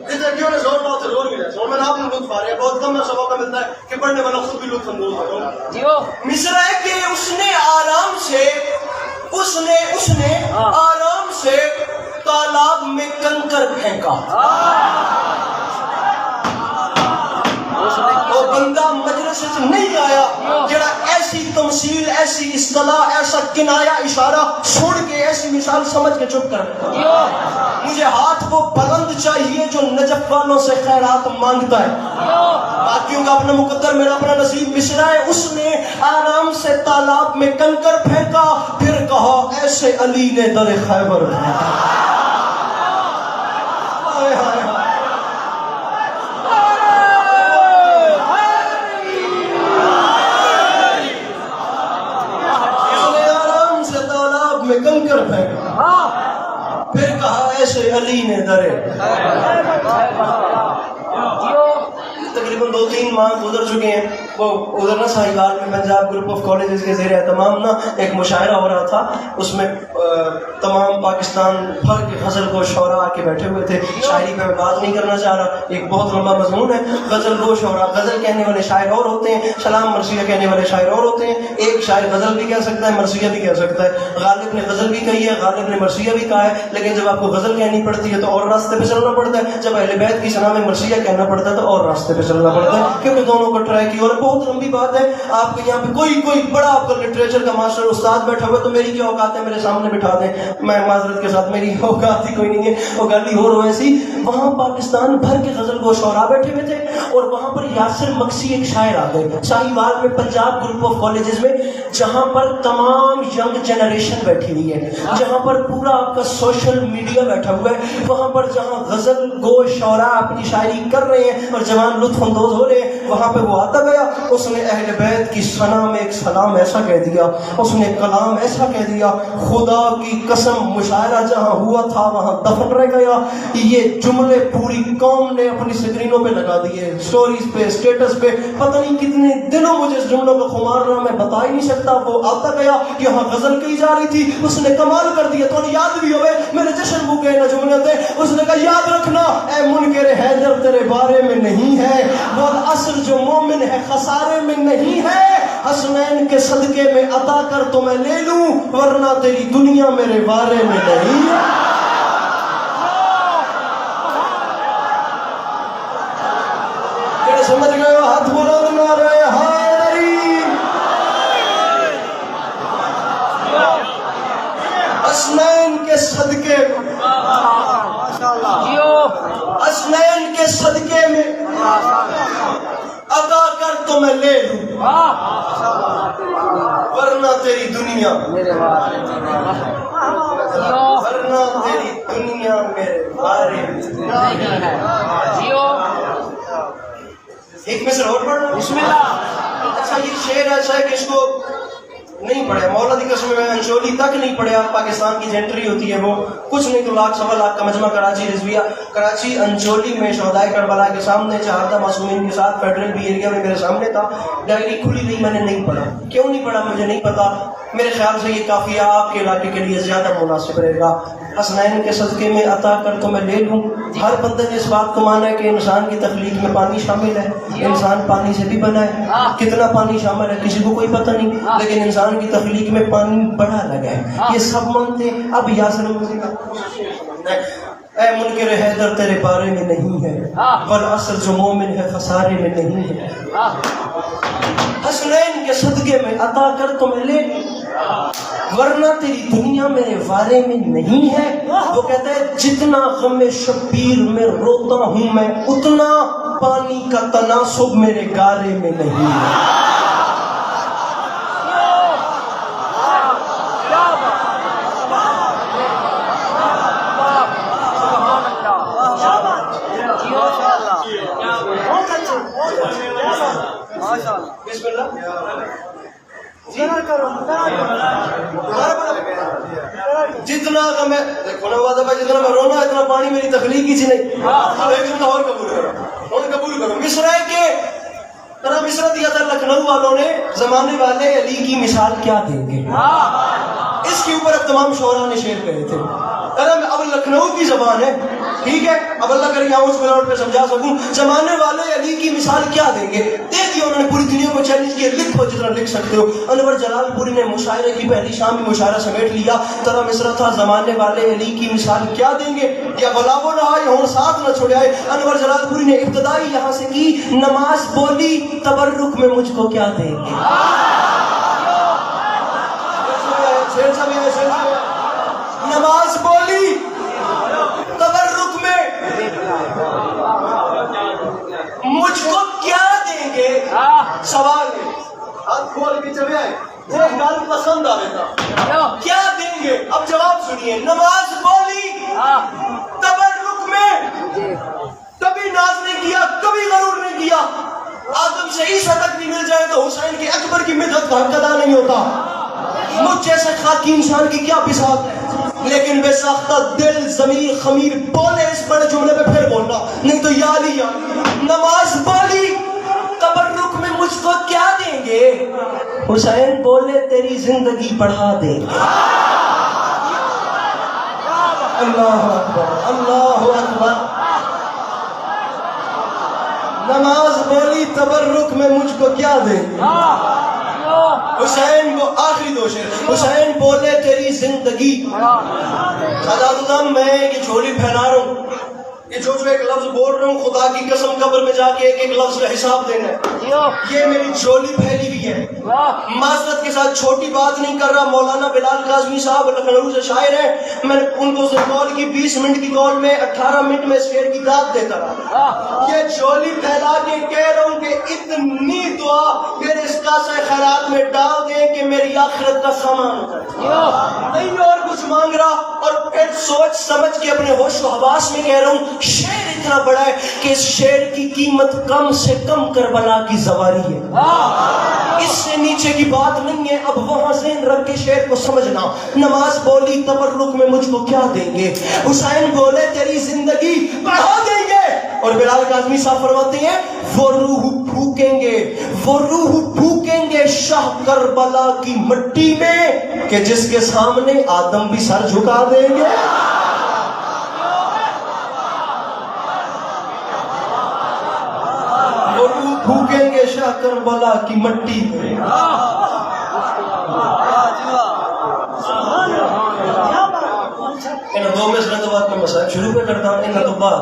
جتنے کیوں نے زور بہت سے زور ملا ہے, میں آپ لطف آ رہے ہیں, بہت کم میں سبق کا ملتا ہے کہ پڑھنے والا خود بھی لطف اندوز ہو. مصرع ہے کہ اس نے آرام سے تالاب میں کنکر پھینکا. وہ بندہ مجلس سے نہیں آیا جڑا ایسی تمثیل, ایسی اصطلاح, ایسا کنایا اشارہ چھوڑ کے ایسی مثال سمجھ کے چپ کر. مجھے ہاتھ وہ بلند چاہیے جو نجف والوں سے خیرات مانگتا ہے. باقیوں کا اپنا مقدر, میرا اپنا نصیب. مصرع ہے اس نے آرام سے تالاب میں کنکر پھینکا, پھر کہا ایسے علی نے در خیبر پھینکا. کنکر پھینکا, پھر کہا ایسے علی نے درے. تقریباً 2-3 ماہ گزر چکے ہیں. وہ ادھر نا ساہیوال میں پنجاب گروپ آف کالجز کے زیر اہتمام نا ایک مشاعرہ ہو رہا تھا. اس میں تمام پاکستان بھر کے غزل گو شعراء آ کے بیٹھے ہوئے تھے. شاعری پہ میں بات نہیں کرنا چاہ رہا, ایک بہت لمبا مضمون ہے. غزل گو شعراء, غزل کہنے والے شاعر اور ہوتے ہیں, سلام مرثیہ کہنے والے شاعر اور ہوتے ہیں. ایک شاعر غزل بھی کہہ سکتا ہے, مرثیہ بھی کہہ سکتا ہے. غالب نے غزل بھی کہی ہے, غالب نے مرثیہ بھی کہا ہے, لیکن جب آپ کو غزل کہنی پڑتی ہے تو اور راستے پہ چلنا پڑتا ہے. جب اہل بیت کی ثنا میں مرثیہ کہنا پڑتا ہے تو اور راستے پہ چلنا پڑتا ہے, کیونکہ دونوں کو ٹرائی کی. اور بہت لمبی بات ہے. آپ کے یہاں پہ کوئی بڑا آپ کا لٹریچر کا ماسٹر استاد بیٹھا ہوا, تو میری کیا اوقات ہے میرے سامنے بٹھا دیں. میں معذرت کے ساتھ میری اوقات ہی کوئی نہیں ہے, وہ گالی ہو رہے سی. وہاں پاکستان بھر کے غزل گو شعراء بیٹھے ہوئے تھے, اور وہاں پر یاسر مکسی ایک شاعر آ گئے ساہیوال میں, پنجاب گروپ آف کالجز میں, جہاں پر تمام ینگ جنریشن بیٹھی ہوئی ہے, جہاں پر پورا آپ کا سوشل میڈیا بیٹھا ہوا ہے, وہاں پر جہاں غزل گو شعراء اپنی شاعری کر رہے ہیں اور جوان لطف اندوز ہو رہے ہیں, وہاں پہ وہ آتا گیا. اس نے اہل بیت کی ثنا میں ایک سلام ایسا کہہ دیا, اس نے کلام ایسا کہہ دیا, خدا کی قسم مشاعرہ جہاں ہوا تھا وہاں دفن رہ گیا. یہ جملے پوری قوم نے اپنی سکرینوں پہ لگا دیے, سٹوریز پہ, اسٹیٹس پہ. پتہ نہیں کتنے دنوں مجھے اس جملوں کا خمار رہا, میں بتا ہی نہیں سکتا. وہ آتا گیا, یہاں غزل کہی جا رہی تھی, اس نے کمال کر دیا. تو یاد بھی ہوئے میرے جشن بو گئے نا جملے تھے. اس نے کہا یاد رکھنا اے منکر حیدر تیرے بارے میں نہیں ہے, وہ اصل جو مومن ہے خسارے میں نہیں ہے. حسنین کے صدقے میں عطا کر تو میں لے لوں, ورنہ تیری دنیا میرے بارے میں نہیں ہے. سمجھ گئے ہو؟ ہاتھ بلند نعرہ حیدری. حسنین کے صدقے میں, حسنین کے صدقے میں عطا کر تو میں لے لوں, ورنہ تیری دنیا, ورنہ تیری دنیا میرے بارے میں. ایک میں سے اور پڑھ رہا ہوں. بسم اللہ. اچھا یہ شعر ایسا ہے کہ اس کو نہیں پڑھا, مولا دی قسم میں انچولی تک نہیں پڑھا. پاکستان کی جنٹری ہوتی ہے وہ کچھ نہیں تو لاکھ سوا لاکھ کا مجمع کراچی رضویہ, کراچی انچولی میں شہدائے کربلا کے سامنے چہاردہ معصومین کے ساتھ فیڈرل بھی ایریا میں میرے سامنے تھا. ڈائری کھلی نہیں, میں نے نہیں پڑھا. کیوں نہیں پڑھا مجھے نہیں پتا, میرے خیال سے یہ کافی آپ کے علاقے کے لیے زیادہ مناسب رہے گا. حسنین کے صدقے میں عطا کر تو میں لے لوں. ہر بندے نے اس بات کو مانا ہے کہ انسان کی تخلیق میں پانی شامل ہے, انسان پانی سے بھی بنا ہے. کتنا پانی شامل ہے کسی کو کوئی پتہ نہیں, لیکن انسان کی تخلیق میں پانی بڑا لگا ہے, یہ سب مانتے. اب یاسر اے منکر حیدر تیرے بارے میں نہیں ہے, بل اصل جو مومن ہے خسارے میں نہیں ہے. حسنین کے صدقے میں عطا کر تو میں لے لوں, ورنہ تیری دنیا میرے بارے میں نہیں ہے. وہ کہتا ہے جتنا غم شبیر میں روتا ہوں میں, اتنا پانی کا تناسب میرے گارے میں نہیں ہے. بسم اللہ. جتنا غم ہے, دیکھو نا وعدہ بھائی, جتنا میں رونا اتنا پانی میری تخلیق ہی نہیں. ایک جملہ اور قبول کرو, اور قبول کرو. مصرع کے طرح مصرع دیا تھا لکھنؤ والوں نے, زمانے والے علی کی مثال کیا دیں گے. اس کے اوپر اب تمام شعراء نے شعر کہے تھے. اب لکھنؤ کی زبان ہے, ٹھیک ہے, اب اللہ کرے یہاں اس ملاوٹ پہ سمجھا سکوں. زمانے والے علی کی مثال کیا دیں گے, دے دیا انہوں نے, پوری دنیا کو چیلنج کیا, لکھو جتنا لکھ سکتے ہو. انور جلال پوری نے مشاعرے کی پہلی شام میں مشاعرہ سمیٹ لیا. ترا مصرع تھا زمانے والے علی کی مثال کیا دیں گے, یا غلاموں نہ آئے ہوں ساتھ نہ چھوڑے. انور جلال پوری نے ابتدائی یہاں سے کی, نماز بولی تبرک میں مجھ کو کیا دیں گے. نماز بولی تبرک میں مجھ کو کیا دیں گے. سوال ہے, ہاتھ کھول کے چلے آئے, وہ گل پسند آئے تھا, کیا دیں گے. اب جواب سنیے. نماز بولی تبرک میں, کبھی ناز نہیں کیا, کبھی غرور نہیں کیا. آدم سے عیسیٰ تک بھی مل جائے تو حسین کے اکبر کی مدحت کا حق ادا نہیں ہوتا. مجھ جیسے خاکی انسان کی کیا بساط ہے, لیکن بے ساختہ دل ضمیر خمیر بولے اس بڑے جملے پہ پھر بولنا, نہیں تو یا لیا. نماز بولی تبرک میں مجھ کو کیا دیں گے. حسین بولے تیری زندگی بڑھا دیں گے. اللہ اکبر, اللہ اکبر. نماز بولی تبرک میں مجھ کو کیا دیں گے. حسین کو آخری دو شعر. حسین بولے تیری زندگی, میں یہ جھولی پھیلا رہا ہوں, کہ جو ایک لفظ بول رہا ہوں خدا کی قسم قبر میں جا کے ایک ایک لفظ کا حساب دینا ہے. یہ میری جھولی پھیلی ہوئی ہے. معذرت کے ساتھ چھوٹی بات نہیں کر رہا. مولانا بلال کاظمی صاحب لکھنؤ سے شاعر ہیں. میں نے ان کو کال کی 20 منٹ کی کال میں 18 منٹ میں اس شعر کی داد دیتا رہا. یہ جھولی پھیلا کے کہہ رہا ہوں کہ اتنی دعا پھر اس کاسہ خیرات میں ڈال دیں کہ میری آخرت کا سامان ہو جائے. نہیں اور کچھ مانگ رہا. اور پھر سوچ سمجھ کے اپنے ہوش و حواس میں کہہ رہا ہوں شعر اتنا بڑا ہے کہ اس شعر کی قیمت کم سے کم کربلا کی زواری ہے. اس سے نیچے کی بات نہیں ہے. اب وہاں ذہن رکھ کے شعر کو سمجھنا. نماز بولی تبرک میں مجھ کو کیا دیں گے. حسین بولے تیری زندگی بڑھا دیں گے. اور بلال کاظمی صاحب فرماتے ہیں وہ روح پھونکیں گے, وہ روح پھونکیں گے شاہ کربلا کی مٹی میں کہ جس کے سامنے آدم بھی سر جھکا دیں گے. وہ روح پھونکیں گے شاہ کربلا کی مٹی میں. ان دو میں سے تو بات میں مسائل شروع پہ کرتا ہوں. ان تو بعد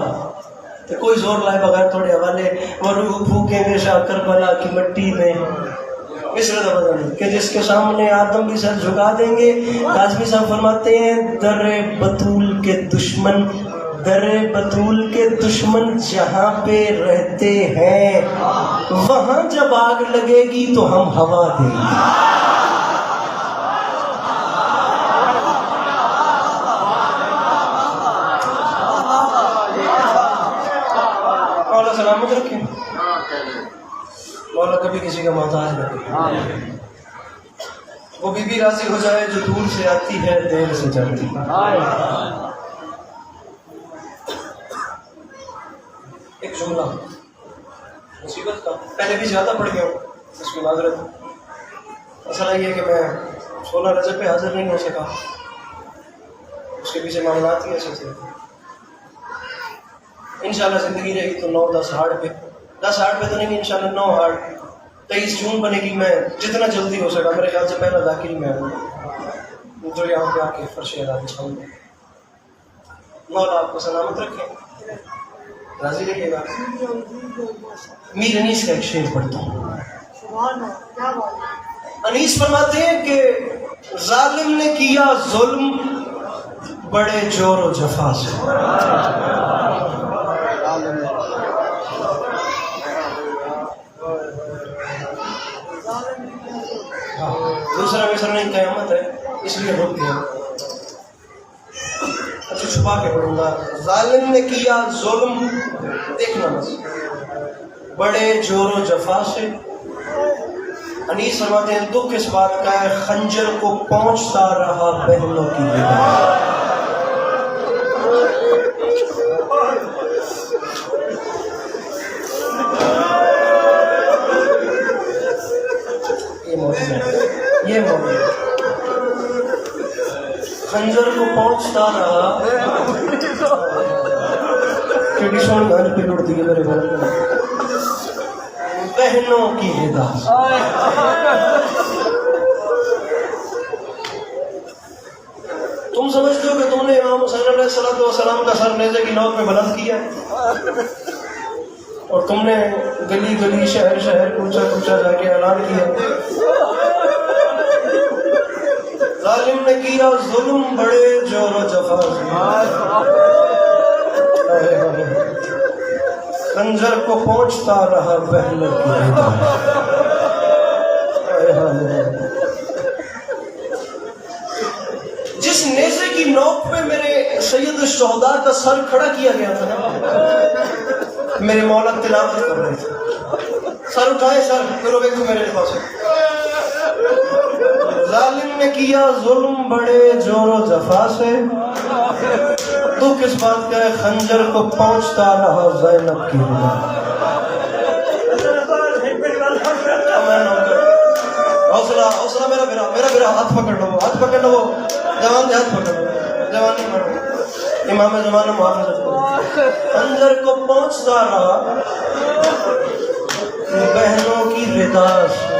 تو کوئی زور لائے بغیر تھوڑے حوالے. وہ روح پھونکیں گے شاہ کربلا کی مٹی میں اس کہ جس کے سامنے آدم بھی سر جھکا دیں گے. کاظمی صاحب فرماتے ہیں در بطول کے دشمن, در بطول کے دشمن جہاں پہ رہتے ہیں وہاں جب آگ لگے گی تو ہم ہوا دیں گے. مولا سلامت رکھیں. مولا کبھی کسی کا محتاج نہ کرے. وہ بی راضی ہو جائے جو دور سے آتی ہے دیر سے جاتی ہے. ایک جملہ مصیبت کا پہلے بھی زیادہ پڑھ گیا ہوں, اس کی معذرت. مسئلہ یہ ہے کہ میں 16 رجب پہ حاضر نہیں ہو سکا. اس کے پیچھے معاملات ہی ایسے تھے. انشاءاللہ زندگی رہے گی تو 9-10 ہارڈ پہ, 10 ہارڈ پہ تو نہیں, انشاءاللہ 9 ہارڈ. 23 جون بنے گی. میں جتنا جلدی ہو سکا, میرے خیال سے پہلا داخل میں آؤں جو یہاں پہ آ کے فرش ادا چھاؤں گا. مولا آپ کو سلامت رکھیں, راضی رہیے گا. میر انیس کا ایک شعر پڑھتا ہوں. انیس فرماتے ہیں کہ ظالم نے کیا ظلم بڑے جور و جفا سے. دوسرا مصر نہیں, قیامت ہے اس لیے رک گیا. اچھا چھپا کے پڑھوں گا. ظالم نے کیا ظلم, دیکھنا بس, بڑے جور و جفا سے. انیس فرماتے ہیں دکھ اس بات کا ہے خنجر کو پہنچتا رہا بہنوں کی ودا. یہ موضوع خنجر کو پہنچتا رہا ٹریڈیشنل گھر پہ لڑتی ہے میرے گھر میں بہنوں کی ودا. تم سمجھتے ہو کہ تم نے امام حسین علیہ السلام کا سر نیزے کی نوک میں بلند کیا اور تم نے گلی گلی شہر شہر کوچا کوچا جا کے اعلان کیا ظالم نے کیا ظلم بڑے جور و جفا خنجر کو پہنچتا رہا بہنوں کی ودا. جس نیزے کی نوک پہ میرے سید الشہداء کا سر کھڑا کیا گیا تھا نا, میرے مولا تلاوت کر رہے تھے. سر اٹھائے, سر پھر دیکھو میرے پاس. ظالم نے کیا ظلم بڑے جور و جفا سے, تو کس بات کا ہے خنجر کو پہنچتا رہا زینب کی ودا. حوصلہ میرا ہاتھ پکڑ لو, ہاتھ پکڑ لو, جوان دے ہاتھ پکڑ لو, جوان نہیں مرو. امام زمانہ محافظت کو خنجر کو پہنچتا رہا بہنوں کی ودا سے.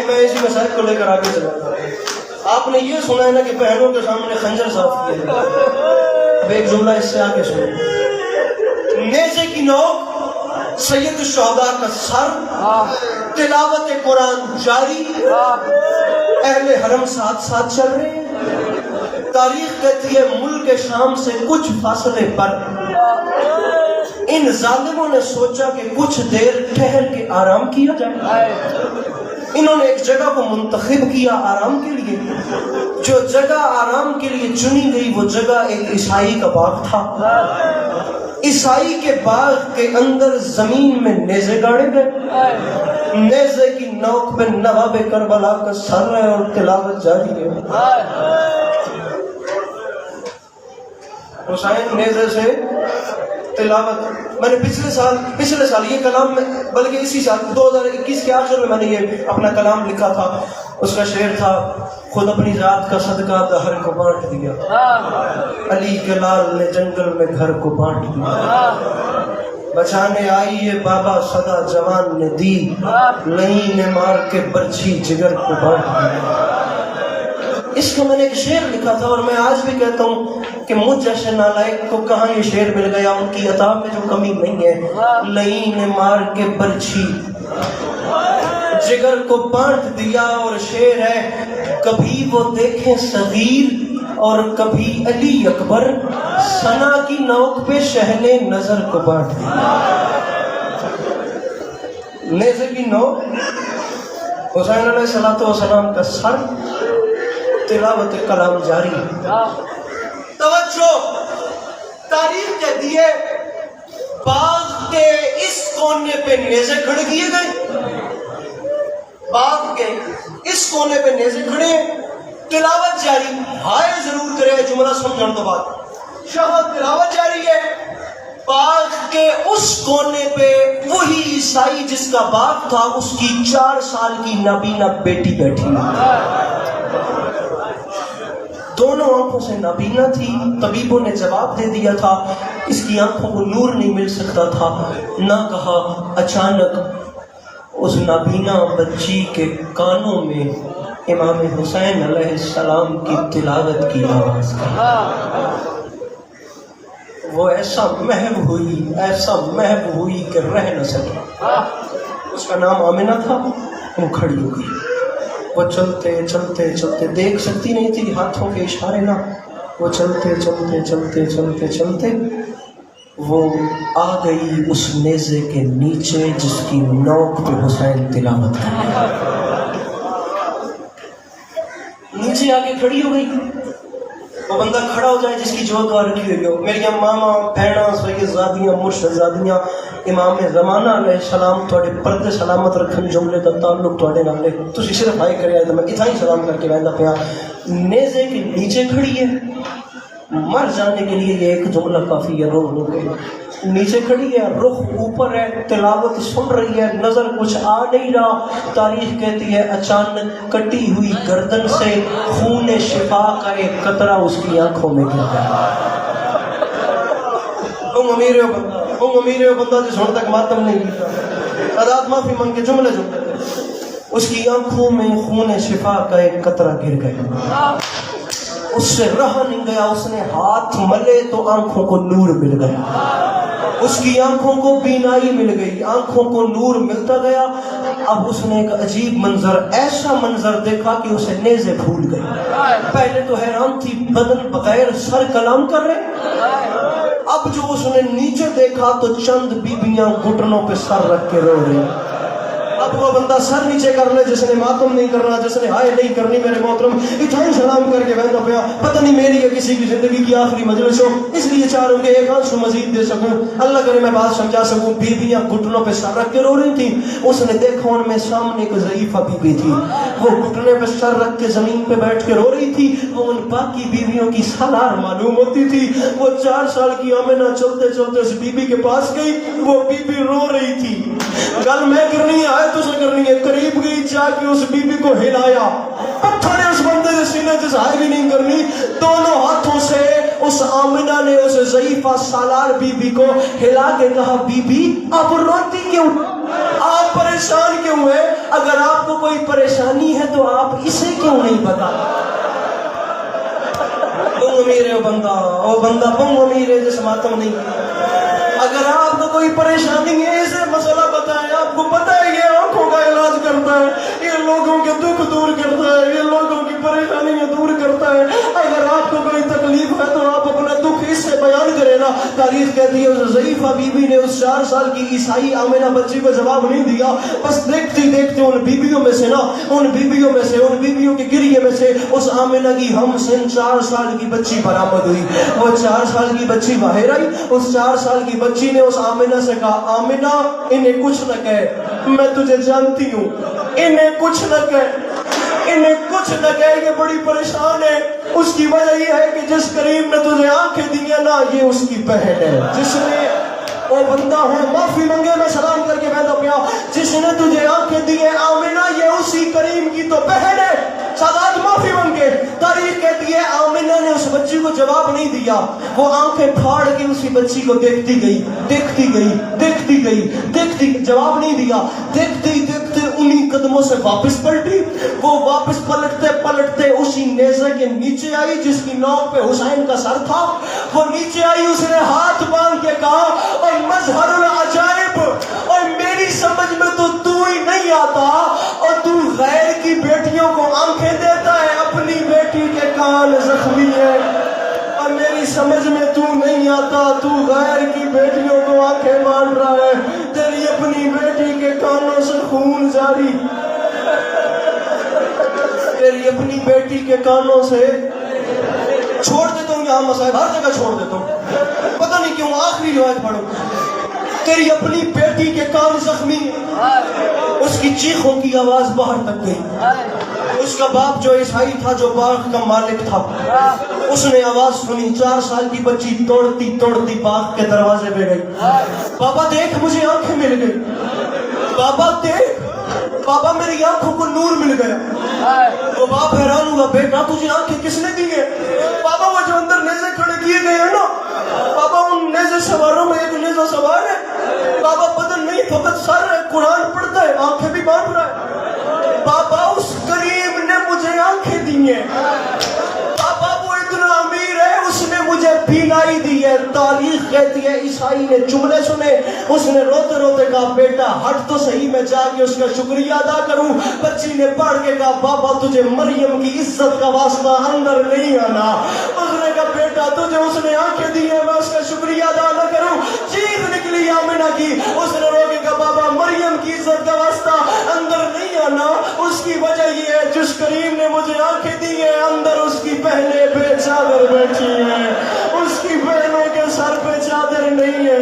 میں اسی مسائل کو لے کر آگے چلا رہا ہوں. آپ نے یہ سنا ہے نا کہ بہنوں کے سامنے خنجر صاف کیا ہے، اب ایک جملہ اس سے آگے سنیں، نیزے کی نوک سید الشہداء کا سر، تلاوت قرآن جاری، اہل حرم ساتھ ساتھ چل رہے ہیں، تاریخ کہتی ہے ملک شام سے کچھ فاصلے پر ان ظالموں نے سوچا کہ کچھ دیر ٹھہر کے آرام کیا جائے، انہوں نے ایک جگہ کو منتخب کیا آرام کے لیے، جو جگہ آرام کے لیے چنی گئی وہ جگہ ایک عیسائی کا باغ تھا، عیسائی کے باغ کے اندر زمین میں نیزے گاڑے گئے، نیزے کی نوک پہ نواب کربلا کا سر ہے اور تلاوت جاری ہے، حسین نیزے سے تلاوت۔ میں نے پچھلے سال یہ کلام میں، بلکہ اسی سال 2021 کے آخر میں میں نے یہ اپنا کلام لکھا تھا، اس کا شعر تھا، خود اپنی ذات کا صدقہ دہر کو بانٹ دیا، علی کے لال نے جنگل میں گھر کو بانٹ دیا، بچانے آئی یہ بابا صدا جوان نے دی، لئی نے مار کے برچھی جگر کو بانٹ دیا۔ اس کا میں نے ایک شعر لکھا تھا اور میں آج بھی کہتا ہوں کہ مجھ جیسے نالائق کو کہاں یہ شعر مل گیا، ان کی عطا میں جو کمی نہیں ہے، لئی نے مار کے برچھی جگر کو بانٹ دیا، اور شعر ہے، کبھی وہ دیکھیں صغیر اور کبھی علی اکبر، ثنا کی نوک پہ شہن نظر کو بانٹ دیا۔ نیزے کی نوک حسین علیہ السلام کا سر، تلاوت کلام جاری۔ توجہ، تاریخ کہتی ہے باغ کے اس کونے پہ نیزے کھڑے کیے گئے، باغ کے اس کونے پہ نیزے کھڑے، تلاوت جاری، ہائے ضرور کرے جملہ سمجھن تو بعد، شاہ تلاوت جاری ہے، باغ کے اس کونے پہ وہی عیسائی جس کا باغ تھا، اس کی 4 سال کی نابینا بیٹی بیٹھی، دونوں آنکھوں سے نابینا تھی، طبیبوں نے جواب دے دیا تھا اس کی آنکھوں کو نور نہیں مل سکتا تھا، نہ کہا اچانک اس نابینا بچی کے کانوں میں امام حسین علیہ السلام کی تلاوت کی آواز وہ ایسا محو ہوئی کہ رہ نہ سکی، اس کا نام آمنہ تھا، وہ کھڑی ہو گئی، وہ چلتے چلتے چلتے، دیکھ سکتی نہیں تھی ہاتھوں کے اشارے نہ، وہ چلتے چلتے چلتے چلتے چلتے وہ آ گئی اس نیزے کے نیچے جس کی نوک پہ حسین تلاوت کر رہا، نیچے آ کے کھڑی ہو گئی۔ وہ بندہ کھڑا ہو جائے جس کی جو دعا رکھی ہوئی ہو، میری ماما بہنا سیدزادیاں مرشدزادیاں امام زمانہ علیہ السلام تھوڑے پردے سلامت رکھن جملے کا تعلق تھوڑے نال ہے، تسی صرف ہائی کرے تو میں اتنا ہی سلام کر کے ویندا پیا، نیزے کے نیچے کھڑی ہے، مر جانے کے لیے یہ ایک جملہ کافی ہے، رو کے نیچے کھڑی ہے، رخ اوپر ہے، تلاوت سن رہی ہے، نظر کچھ آ نہیں رہا، تاریخ کہتی ہے اچانک کٹی ہوئی گردن سے خون شفا کا ایک قطرہ اس کی آنکھوں میں گر گیا۔ امیر ہو بندہ جس ہن تک ماتم نہیں کیتا، عداد معافی مانگ کے جملے اس کی آنکھوں میں خون شفا کا ایک قطرہ گر گیا، اس سے رہا نہیں گیا، اس نے ہاتھ ملے تو آنکھوں کو نور مل گیا، اس کی آنکھوں کو بینائی مل گئی، آنکھوں کو نور ملتا گیا۔ اب اس نے ایک عجیب منظر، ایسا منظر دیکھا کہ اسے نیزے بھول گئی، پہلے تو حیران تھی بدن بغیر سر کلام کر رہے، اب جو اس نے نیچے دیکھا تو چند بیبیاں گھٹنوں پہ سر رکھ کے رو رہی۔ اب وہ بندہ سر نیچے کر لے جس نے ماتم نہیں کرنا، جس نے ہائے نہیں کرنی، میرے محترم اتنا ہی سلام کر کے بہتا پیا، پتہ نہیں میری یا کسی کی زندگی کی آخری مجلس ہو، اس لیے چاہ رہا ہوں کہ ایک آنسو مزید دے سکوں، اللہ کرے میں بات سمجھا سکوں۔ بیویاں گھٹنوں پہ سر رکھ کے رو رہی تھی، اس نے دیکھا ان میں سامنے ایک ضعیفہ بیوی تھی، وہ گھٹنے پہ سر رکھ کے زمین پہ بیٹھ کے رو رہی تھی، وہ ان باقی بیویوں کی سالار معلوم ہوتی تھی۔ وہ 4 سال کی آمنہ چلتے چلتے اس بیوی کے پاس گئی، وہ بیوی رو رہی تھی، گل میں کرنی ہے تو سے کرنی ہے، قریب گئی، جا کے اس بی بی کو ہلایا، پتھر نے اس بندے کے سینے سے سہائی بھی نہیں کرنی، دونوں ہاتھوں سے اس آمنہ نے اس ضعیفہ سالار بی بی کو ہلا کے کہا، بی بی آپ روتی کیوں، آپ پریشان کیوں ہیں، اگر آپ کو کوئی پریشانی ہے تو آپ اسے کیوں نہیں بتا۔ بنگ امیر ہے وہ بندہ بنگ امیر ہے جس ماتم نہیں ہے. اگر آپ کو کوئی پریشانی ہے اسے مسئلہ بتائیں. آپ کو پتہ ہے یہ آنکھوں کا علاج کرتا ہے, یہ لوگوں کے دکھ دور کرتا ہے, یہ لوگوں کی پریشانیاں دور کرتا ہے. اگر آپ کو کوئی تکلیف ہے تو آپ اپنا دکھ اس سے بیان کریں نا. تاریخ کہتی ہے اس ضعیفہ بی بی نے اس 4 سال کی عیسائی آمنہ بچی کو جواب نہیں دیا. بس دیکھتے دیکھتے ان بیبیوں میں سے ان بیبیوں کے گریے میں سے اس آمنہ کی ہم سن 4 سال کی بچی برآمد ہوئی. وہ 4 سال کی بچی باہر آئی. اس 4 سال کی بچی نے اس آمنہ سے کہا, آمنہ انہیں کچھ نہ کہے, میں تجھے جانتی ہوں, انہیں کچھ نہ کہے, یہ بڑی پریشان ہے. اس کی وجہ یہ ہے کہ جس کریم نے تجھے آنکھیں دی ہیں نا, یہ اس کی بہن ہے. جس نے وہ بندہ ہے معافی منگے, میں سلام کر کے بیٹھا پیا. جس نے تجھے آنکھیں دی ہیں آمنہ, یہ اسی کریم کی تو بہن ہے. سادات معافی منگے. تاریخ کہتی ہے آمنہ نے اس بچی کو جواب نہیں دیا. وہ آنکھیں پھاڑ کے اسی بچی کو دیکھتی گئی, جواب نہیں دیا. دیکھتے انہی قدموں سے واپس پلٹی. وہ واپس پلٹتے اسی نیزے کے نیچے آئی جس کی ناک پہ حسین کا سر تھا. وہ نیچے آئی, اس نے ہاتھ باندھ کے کہا, اور مظہر العجائب, اور میری سمجھ میں تو ہی نہیں آتا, اور تو غیر کی بیٹیوں کو آنکھیں دیتا ہے, اپنی بیٹی کے کان زخمی ہے. اور میری سمجھ میں تو نہیں آتا, تو غیر کی بیٹیوں کو آنکھیں مار رہا ہے, تیری اپنی بیٹی کے کانوں سے خون جاری, تیری اپنی بیٹی کے کانوں سے. چھوڑ دیتا ہوں یہاں مسائل, ہر جگہ چھوڑ دیتا ہوں, پتہ نہیں کیوں. آخری روایت پڑھو. تیری اپنی بیٹی کے کان زخمی. اس کی چیخوں کی آواز باہر تک گئی. اس کا باپ جو عیسائی تھا, جو باغ کا مالک تھا, اس نے آواز سنی. 4 سال کی بچی توڑتی باغ کے دروازے پہ گئی. بابا دیکھ, مجھے آنکھیں مل گئی. بابا دیکھ, بابا میری آنکھوں کو نور مل گیا. وہ باپ حیران ہوا, بیٹا تجھے آنکھیں کس نے دی ہے؟ بابا وہ جو اندر نیزے کھڑے کیے گئے ہیں نا, بابا ان نیزے سواروں میں ایک نیزہ سوار ہے. بابا بدن نہیں, فقط سر ہے, قرآن پڑھتا ہے, آنکھیں بھی باندھ رہا ہے. بابا اس کریم نے مجھے آنکھیں دی ہیں. بابا وہ اتنا امیر ہے, اس نے مجھے بینائی دی ہے. تاریخ کہتی ہے عیسائی نے جملے سنے, اس نے روتے روتے کہا, بیٹا ہٹ تو صحیح, میں جا کے اس کا شکریہ ادا کروں. بچی نے پڑھ کے کہا, بابا تجھے مریم کی عزت کا واسطہ اندر نہیں آنا. اس نے کہا, بیٹا تجھے اس نے آنکھیں دی ہیں, میں اس کا شکریہ ادا نہ کروں؟ چیخ نکلی آمنہ کی. اس نے رو کے کہا, بابا مریم کی عزت کا واسطہ اندر نہیں آنا. اس کی وجہ یہ ہے, جس کریم نے مجھے آنکھیں دی ہیں, اندر اس کی بہنیں بے چادر بیٹھی ہیں, اس کی بہنوں کے سر پہ چادر نہیں ہے.